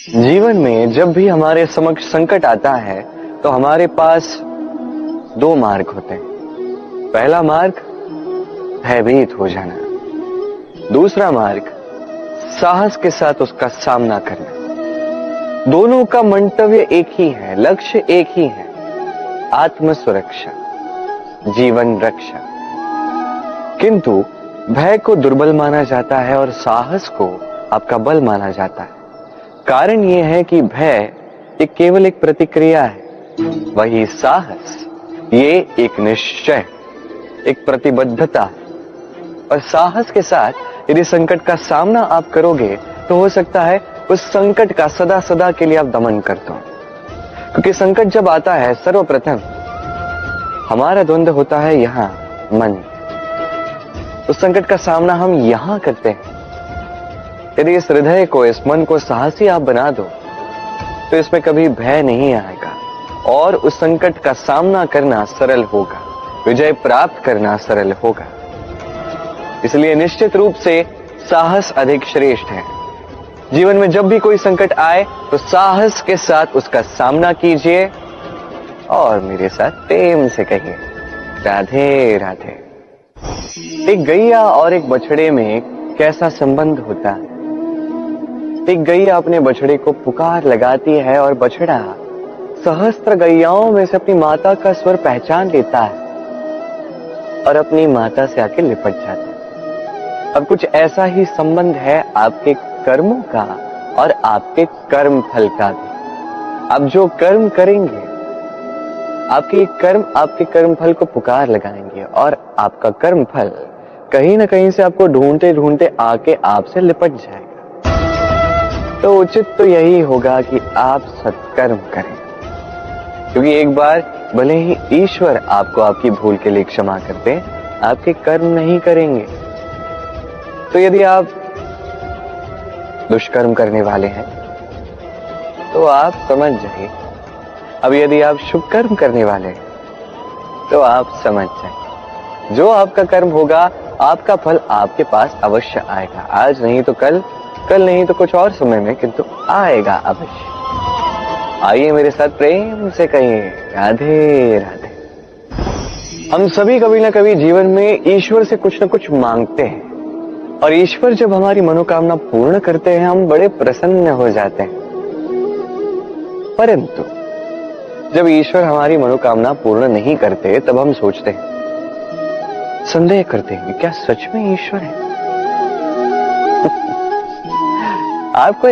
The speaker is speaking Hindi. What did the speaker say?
जीवन में जब भी हमारे समक्ष संकट आता है तो हमारे पास दो मार्ग होते हैं। पहला मार्ग भयभीत हो जाना, दूसरा मार्ग साहस के साथ उसका सामना करना। दोनों का मंतव्य एक ही है, लक्ष्य एक ही है, आत्म सुरक्षा, जीवन रक्षा। किंतु भय को दुर्बल माना जाता है और साहस को आपका बल माना जाता है। कारण यह है कि भय ये केवल एक प्रतिक्रिया है, वही साहस ये एक निश्चय, एक प्रतिबद्धता है। और साहस के साथ यदि संकट का सामना आप करोगे तो हो सकता है उस संकट का सदा सदा के लिए आप दमन कर दो। क्योंकि संकट जब आता है सर्वप्रथम हमारा द्वंद्व होता है यहां मन। उस संकट का सामना हम यहां करते हैं। यदि इस हृदय को, इस मन को साहसी आप बना दो तो इसमें कभी भय नहीं आएगा और उस संकट का सामना करना सरल होगा, विजय प्राप्त करना सरल होगा। इसलिए निश्चित रूप से साहस अधिक श्रेष्ठ है। जीवन में जब भी कोई संकट आए तो साहस के साथ उसका सामना कीजिए और मेरे साथ प्रेम से कहिए राधे राधे। एक गैया और एक बछड़े में कैसा संबंध होता है। एक गैया अपने बछड़े को पुकार लगाती है और बछड़ा सहस्त्र गैयाओं में से अपनी माता का स्वर पहचान लेता है और अपनी माता से आके लिपट जाता है। अब कुछ ऐसा ही संबंध है आपके कर्मों का और आपके कर्म फल का भी। आप जो कर्म करेंगे, आपके कर्म फल को पुकार लगाएंगे और आपका कर्म फल कहीं ना कहीं से आपको ढूंढते ढूंढते आके आपसे लिपट जाएगा। तो उचित तो यही होगा कि आप सत्कर्म करें, क्योंकि एक बार भले ही ईश्वर आपको आपकी भूल के लिए क्षमा कर दे, आपके कर्म नहीं करेंगे। तो यदि आप दुष्कर्म करने वाले हैं तो आप समझ जाइए। अब यदि आप शुभ कर्म करने वाले हैं तो आप समझ जाइए, जो आपका कर्म होगा आपका फल आपके पास अवश्य आएगा। आज नहीं तो कल, कल नहीं तो कुछ और समय में, किंतु आएगा अवश्य। आइए मेरे साथ प्रेम से कहिए राधे राधे। हम सभी कभी ना कभी जीवन में ईश्वर से कुछ ना कुछ मांगते हैं और ईश्वर जब हमारी मनोकामना पूर्ण करते हैं हम बड़े प्रसन्न हो जाते हैं। परंतु जब ईश्वर हमारी मनोकामना पूर्ण नहीं करते तब हम सोचते हैं, संदेह करते हैं, क्या सच में ईश्वर है? आपको